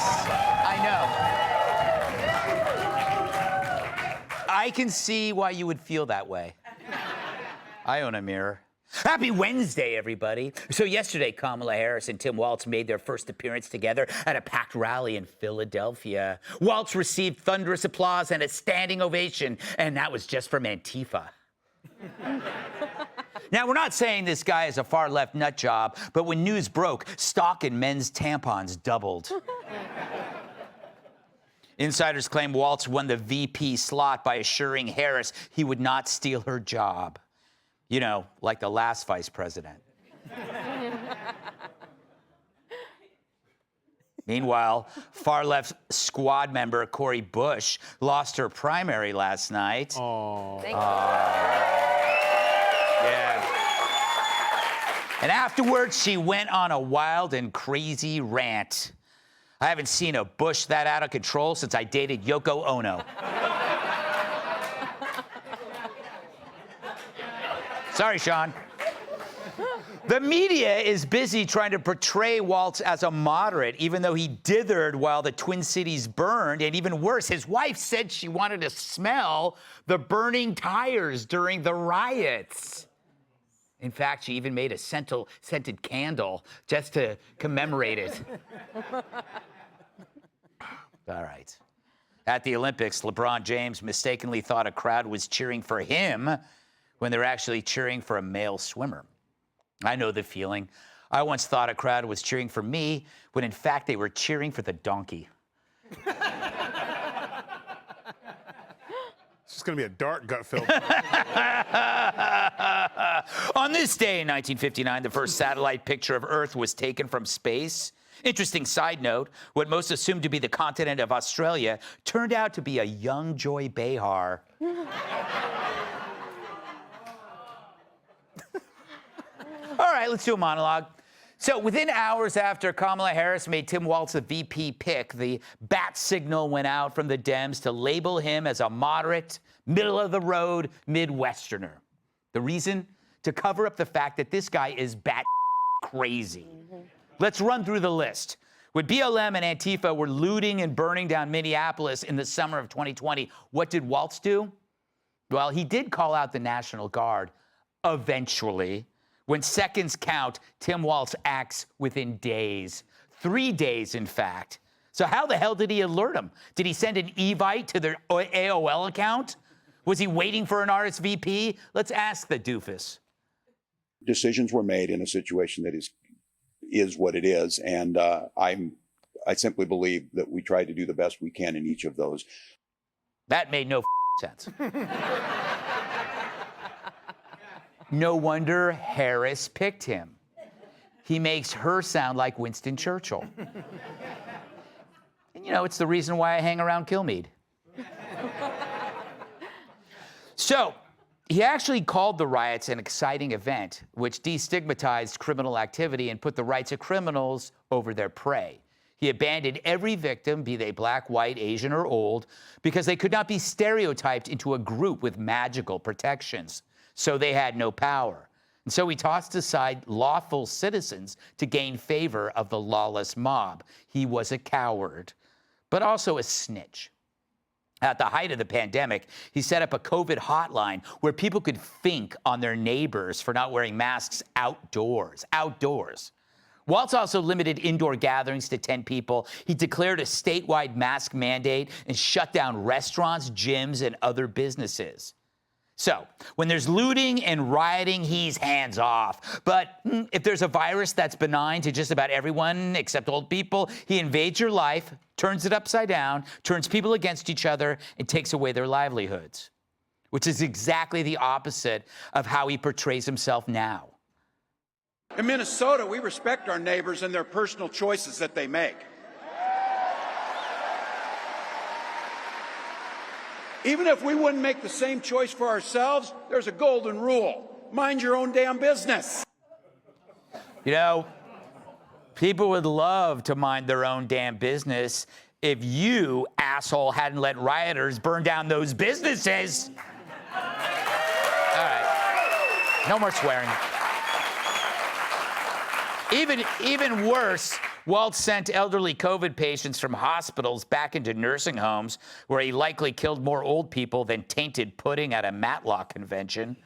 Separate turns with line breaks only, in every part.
I know. I can see why you would feel that way. I own a mirror. Happy Wednesday, everybody. So yesterday, Kamala Harris and Tim Walz made their first appearance together at a packed rally in Philadelphia. Walz received thunderous applause and a standing ovation, and that was just from Antifa. Now, we're not saying this guy is a far-left nut job, but when news broke, stock in men's tampons doubled. Insiders claim Walz won the VP slot by assuring Harris he would not steal her job. You know, like the last vice president. Meanwhile, far-left squad member Cori Bush lost her primary last night.
Oh.
Thank you.
Yeah. And afterwards, she went on a wild and crazy rant. I haven't seen a Bush that out of control since I dated Yoko Ono. Sorry, Sean. The media is busy trying to portray Walz as a moderate, even though he dithered while the Twin Cities burned. And even worse, his wife said she wanted to smell the burning tires during the riots. In fact, she even made a scented candle just to commemorate it. All right. At the Olympics, LeBron James mistakenly thought a crowd was cheering for him when they're actually cheering for a male swimmer. I know the feeling. I once thought a crowd was cheering for me when in fact they were cheering for the donkey.
It's just going to be a dark Gutfeld.
On this day in 1959, the first satellite picture of Earth was taken from space. Interesting side note, what most assumed to be the continent of Australia turned out to be a young Joy Behar. All right, let's do a monologue. So within hours after Kamala Harris made Tim Walz a VP pick, the bat signal went out from the Dems to label him as a moderate, middle-of-the-road Midwesterner. The reason? To cover up the fact that this guy is bat crazy. Let's run through the list. When BLM and Antifa were looting and burning down Minneapolis in the summer of 2020, what did Walz do? Well, he did call out the National Guard eventually. When seconds count, Tim Walz acts within days. 3 days, in fact. So how the hell did he alert them? Did he send an Evite to their AOL account? Was he waiting for an RSVP? Let's ask the doofus.
Decisions were made in a situation that is what it is, and I simply believe that we tried to do the best we can in each of those.
That made no sense. No wonder Harris picked him. He makes her sound like Winston Churchill. And you know, it's the reason why I hang around Kilmeade. So, he actually called the riots an exciting event, which destigmatized criminal activity and put the rights of criminals over their prey. He abandoned every victim, be they black, white, Asian, or old, because they could not be stereotyped into a group with magical protections. So they had no power. And so he tossed aside lawful citizens to gain favor of the lawless mob. He was a coward, but also a snitch. At the height of the pandemic, he set up a COVID hotline where people could think on their neighbors for not wearing masks outdoors. Walz also limited indoor gatherings to 10 people. He declared a statewide mask mandate and shut down restaurants, gyms, and other businesses. So, when there's looting and rioting, he's hands off. But if there's a virus that's benign to just about everyone except old people, he invades your life, turns it upside down, turns people against each other, and takes away their livelihoods, which is exactly the opposite of how he portrays himself now.
In Minnesota, we respect our neighbors and their personal choices that they make. Even if we wouldn't make the same choice for ourselves, there's a golden rule. Mind your own damn business.
You know, people would love to mind their own damn business if you, asshole, hadn't let rioters burn down those businesses. All right. No more swearing. Even worse Walz sent elderly COVID patients from hospitals back into nursing homes, where he likely killed more old people than tainted pudding at a Matlock convention.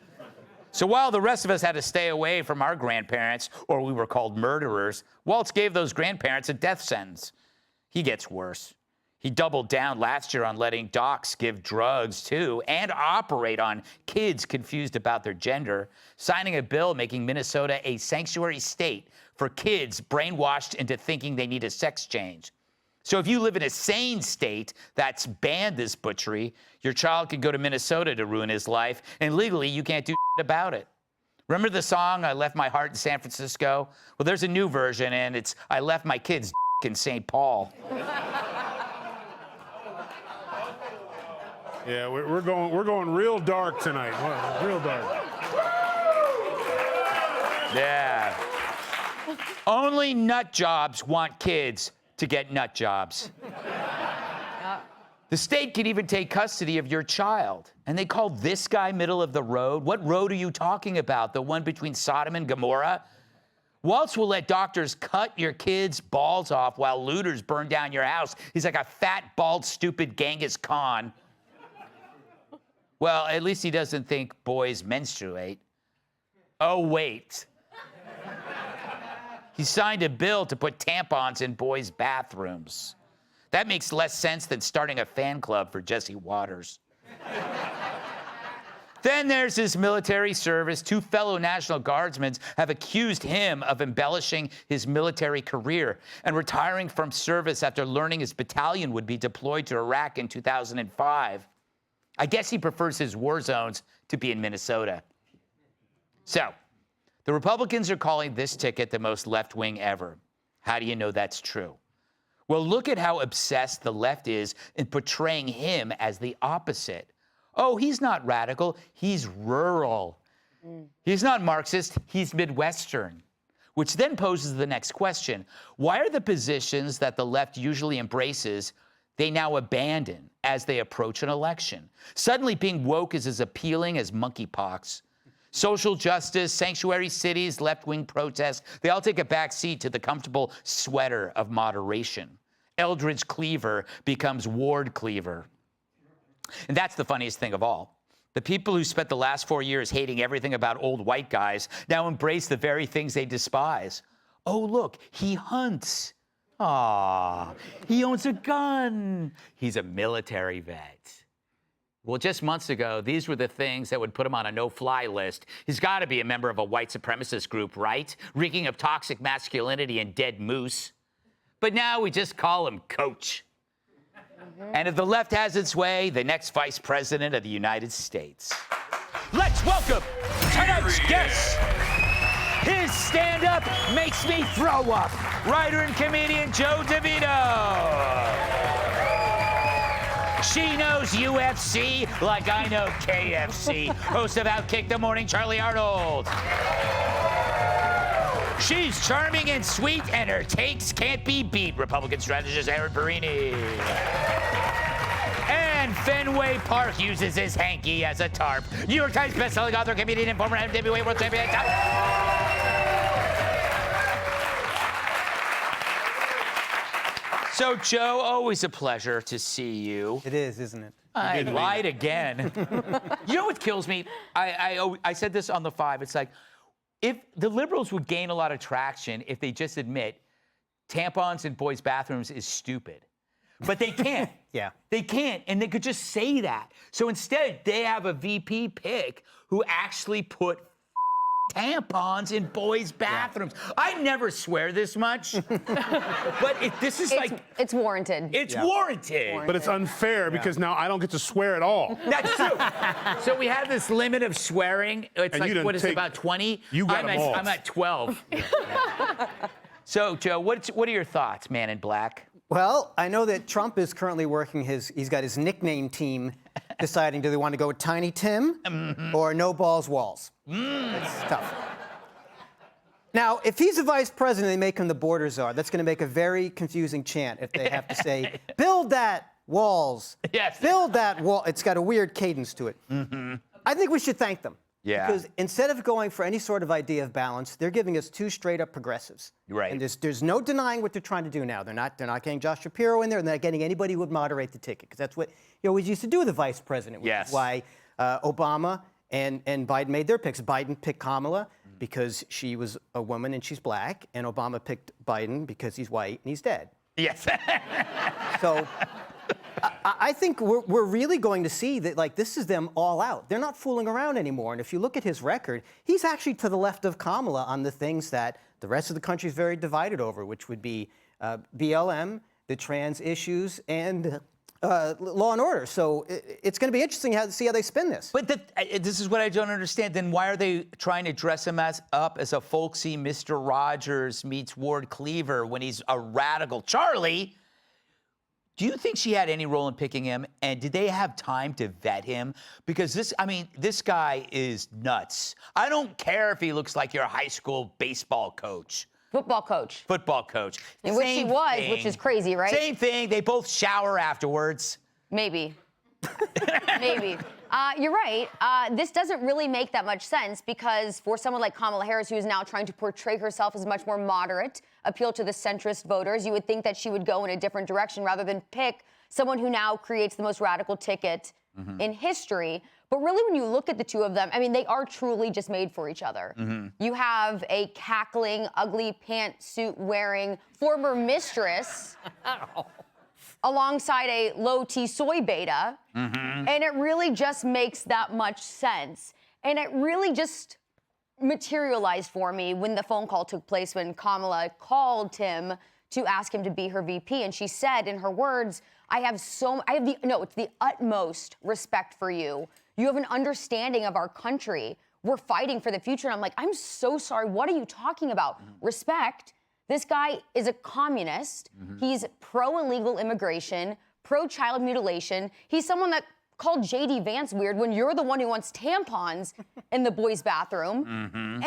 So while the rest of us had to stay away from our grandparents, or we were called murderers, Walz gave those grandparents a death sentence. He gets worse. He doubled down last year on letting docs give drugs to and operate on kids confused about their gender, signing a bill making Minnesota a sanctuary state for kids brainwashed into thinking they need a sex change. So if you live in a sane state that's banned this butchery, your child could go to Minnesota to ruin his life, and legally you can't do about it. Remember the song, I Left My Heart in San Francisco? Well, there's a new version, and it's I Left My Kid's in St. Paul.
Yeah, we're going real dark tonight. Real dark.
Yeah. Only nut jobs want kids to get nut jobs. The state can even take custody of your child. And they call this guy middle of the road? What road are you talking about? The one between Sodom and Gomorrah? Walz will let doctors cut your kids' balls off while looters burn down your house. He's like a fat, bald, stupid Genghis Khan. Well, at least he doesn't think boys menstruate. Oh, wait. He signed a bill to put tampons in boys' bathrooms. That makes less sense than starting a fan club for Jesse Waters. Then there's his military service. 2 fellow National Guardsmen have accused him of embellishing his military career and retiring from service after learning his battalion would be deployed to Iraq in 2005. I guess he prefers his war zones to be in Minnesota. So, the Republicans are calling this ticket the most left-wing ever. How do you know that's true? Well, look at how obsessed the left is in portraying him as the opposite. Oh, he's not radical, he's rural. He's not Marxist, he's Midwestern. Which then poses the next question. Why are the positions that the left usually embraces, they now abandon as they approach an election? Suddenly being woke is as appealing as monkeypox. Social justice, sanctuary cities, left-wing protests, they all take a back seat to the comfortable sweater of moderation. Eldridge Cleaver becomes Ward Cleaver. And that's the funniest thing of all. The people who spent the last 4 years hating everything about old white guys now embrace the very things they despise. Oh, look, he hunts. Aw, he owns a gun. He's a military vet. Well, just months ago, these were the things that would put him on a no-fly list. He's got to be a member of a white supremacist group, right? Reeking of toxic masculinity and dead moose. But now we just call him Coach. And if the left has its way, the next vice president of the United States. Let's welcome tonight's guest. His stand-up makes me throw up. Writer and comedian Joe DeVito. She knows UFC like I know KFC. Host of Outkick the Morning, Charlie Arnold. She's charming and sweet, and her takes can't be beat. Republican strategist Aaron Perini. And Fenway Park uses his hanky as a tarp. New York Times bestselling author, comedian, and former heavyweight world champion. So, Joe, always a pleasure to see you.
It is, isn't it?
I lied again. You know what kills me? I said this on the 5. It's like, if the liberals would gain a lot of traction if they just admit tampons in boys' bathrooms is stupid. But they can't.
Yeah.
They can't, and they could just say that. So instead, they have a VP pick who actually put tampons in boys' bathrooms. I never swear this much, but this is
it's warranted.
It's warranted.
But it's unfair because now I don't get to swear at all.
That's true. So we have this limit of swearing. It's
And
like,
you didn't
what is it,
take-
about 20?
You got them all.
I'm at 12. So, Joe, what are your thoughts, Man in Black?
Well, I know that Trump is currently working he's got his nickname team deciding, do they want to go with Tiny Tim or No Balls Walz? It's tough. Now, if he's the vice president, they make him the border czar. That's going to make a very confusing chant if they have to say, build that walls.
Yes.
Build that wall. It's got a weird cadence to it. I think we should thank them.
Yeah.
Because instead of going for any sort of idea of balance, they're giving us two straight-up progressives.
Right.
And there's no denying what they're trying to do now. They're not getting Josh Shapiro in there, and they're not getting anybody who would moderate the ticket, because that's what you always used to do with the vice president. Which
Yes.
is why Obama and Biden made their picks. Biden picked Kamala because she was a woman and she's black, and Obama picked Biden because he's white and he's dead.
Yes.
So I think we're really going to see that, like, this is them all out. They're not fooling around anymore. And if you look at his record, he's actually to the left of Kamala on the things that the rest of the country is very divided over, which would be BLM, the trans issues, and law and order. So it's going to be interesting to see how they spin this.
But this is what I don't understand. Then why are they trying to dress him up as a folksy Mr. Rogers meets Ward Cleaver when he's a radical Charlie? Do you think she had any role in picking him? And did they have time to vet him? Because this guy is nuts. I don't care if he looks like your high school baseball coach.
Football coach.
Football coach.
In which he was,
thing.
which is crazy, right?
Same thing. They both shower afterwards.
Maybe. Maybe. You're right. This doesn't really make that much sense because for someone like Kamala Harris, who is now trying to portray herself as much more moderate, appeal to the centrist voters, you would think that she would go in a different direction rather than pick someone who now creates the most radical ticket in history. But really, when you look at the two of them, I mean, they are truly just made for each other. You have a cackling, ugly pantsuit-wearing former mistress alongside a low-T soy beta, and it really just makes that much sense. And it really just materialized for me when the phone call took place when Kamala called Tim to ask him to be her VP, and she said in her words, it's the utmost respect for you. You have an understanding of our country. We're fighting for the future. And I'm like, I'm so sorry. What are you talking about? Respect. This guy is a communist. He's pro-illegal immigration, pro-child mutilation. He's someone that called J.D. Vance weird when you're the one who wants tampons in the boys' bathroom.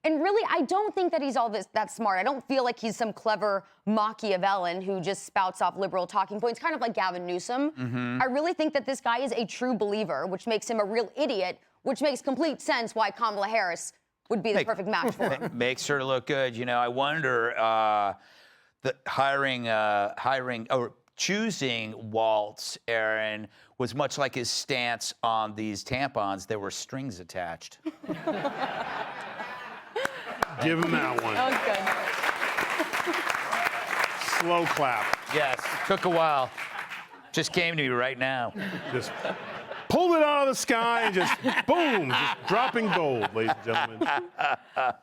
And really, I don't think that he's all that smart. I don't feel like he's some clever Machiavellian who just spouts off liberal talking points, kind of like Gavin Newsom. I really think that this guy is a true believer, which makes him a real idiot, which makes complete sense why Kamala Harris would be the perfect match for him.
Makes her look good. You know, I wonder choosing Walz, Aaron, was much like his stance on these tampons. There were strings attached.
Give him that one.
That was good.
Slow clap.
Yes, took a while. Just came to me right now.
Just pulled it out of the sky and just boom, just dropping gold, ladies and gentlemen.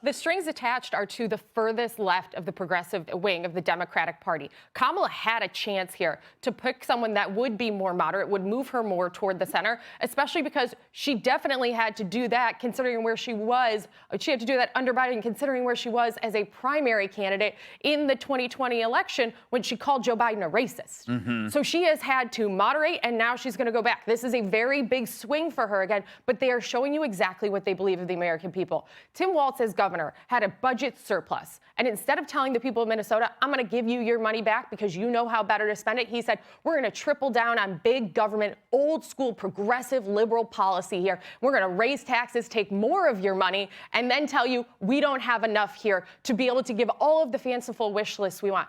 The strings attached are to the furthest left of the progressive wing of the Democratic Party. Kamala had a chance here to pick someone that would be more moderate, would move her more toward the center, especially because she definitely had to do that considering where she was. She had to do that under Biden considering where she was as a primary candidate in the 2020 election when she called Joe Biden a racist. So she has had to moderate, and now she's going to go back. This is a very big swing for her again, but they are showing you exactly what they believe of the American people. Tim Walz, as governor, had a budget surplus, and instead of telling the people of Minnesota, I'm going to give you your money back because you know how better to spend it, he said, we're going to triple down on big government, old school, progressive, liberal policy here. We're going to raise taxes, take more of your money, and then tell you we don't have enough here to be able to give all of the fanciful wish lists we want.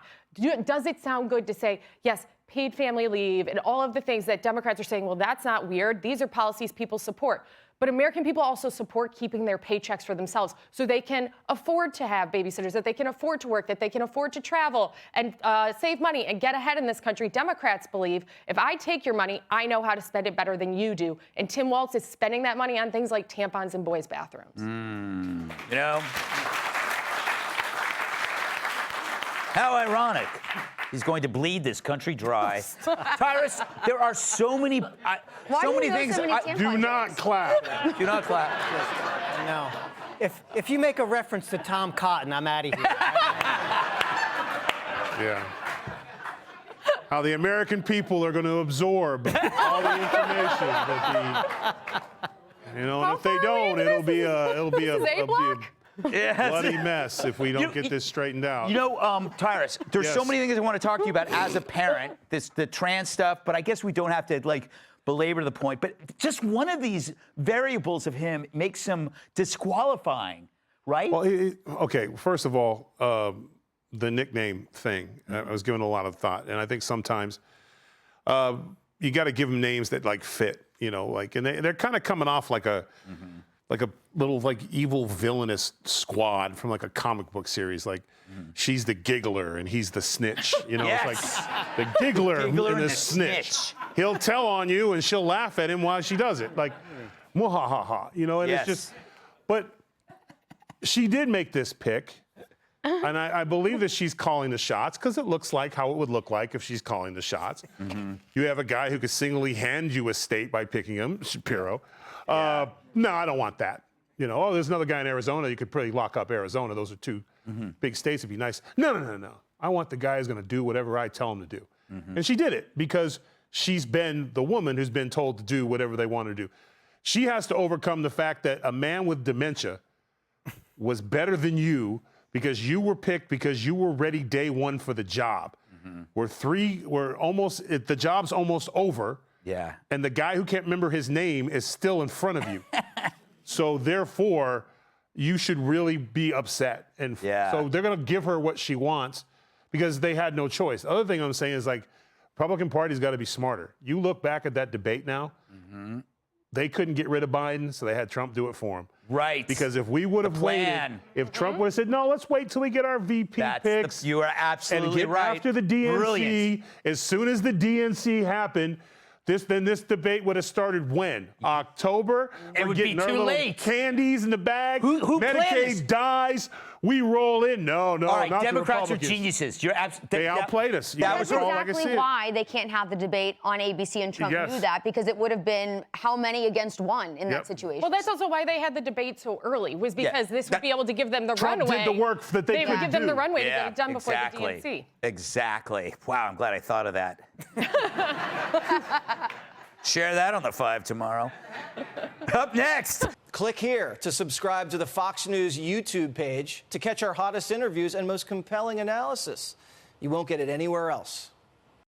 Does it sound good to say, yes, paid family leave and all of the things that Democrats are saying, well, that's not weird. These are policies people support. But American people also support keeping their paychecks for themselves so they can afford to have babysitters, that they can afford to work, that they can afford to travel and save money and get ahead in this country. Democrats believe if I take your money, I know how to spend it better than you do. And Tim Walz is spending that money on things like tampons in boys' bathrooms.
You know? How ironic. He's going to bleed this country dry. Tyrus, there are so many things.
Do not clap.
Do not clap.
No. If you make a reference to Tom Cotton, I'm out of here.
Yeah. How the American people are going to absorb all the information that and if they don't, it'll be a bloody mess if we don't get this straightened out.
You know, Tyrus, there's so
Yes.
many things I want to talk to you about as a parent, the trans stuff, but I guess we don't have to, belabor the point, but just one of these variables of him makes him disqualifying, right?
Well, okay, first of all, the nickname thing, I was giving a lot of thought, and I think sometimes you got to give them names that like fit, you know, like, and they're kind of coming off like a little like evil villainous squad from like a comic book series, like she's the giggler and he's the snitch, you know.
Yes.
It's like the giggler and the snitch. He'll tell on you and she'll laugh at him while she does it, like mwahaha, you know. And
Yes.
it's just, but she did make this pick. And I believe that she's calling the shots because it looks like how it would look like if she's calling the shots. You have a guy who could singly hand you a state by picking him, Shapiro. No, I don't want that. You know, oh, there's another guy in Arizona. You could probably lock up Arizona. Those are two big states. It'd be nice. No. I want the guy who's going to do whatever I tell him to do. And she did it because she's been the woman who's been told to do whatever they want her to do. She has to overcome the fact that a man with dementia was better than you because you were picked because you were ready day one for the job. The job's almost over.
Yeah.
And the guy who can't remember his name is still in front of you. So therefore, you should really be upset. And so they're going to give her what she wants because they had no choice. The other thing I'm saying is, like, Republican Party's got to be smarter. You look back at that debate now, they couldn't get rid of Biden, so they had Trump do it for him.
Right.
Because if we would have waited, if Trump would have said, no, let's wait till we get our VP picks.
You are absolutely
and get
right.
after the DNC.
Brilliant.
As soon as the DNC happened, this debate would have started when? October?
It would be
getting our
too
little
late.
Candies in the bag.
Who planned this?
Medicaid dies. We roll in. No,
All right,
not the
Democrats are
Republicans.
geniuses. You're
They outplayed us.
That
That's
was
all I can
exactly
see.
why they can't have the debate on ABC, and Trump
Yes.
knew that, because it would have been how many against one in that situation.
Well, that's also why they had the debate so early, was because this would be able to give them the
Trump
runway.
did the work that they
would
couldn't
give them the
do.
runway to get it done before
exactly.
the DNC.
Exactly. Wow, I'm glad I thought of that. Share that on the 5 tomorrow. Up next.
Click here to subscribe to the Fox News YouTube page to catch our hottest interviews and most compelling analysis. You won't get it anywhere else.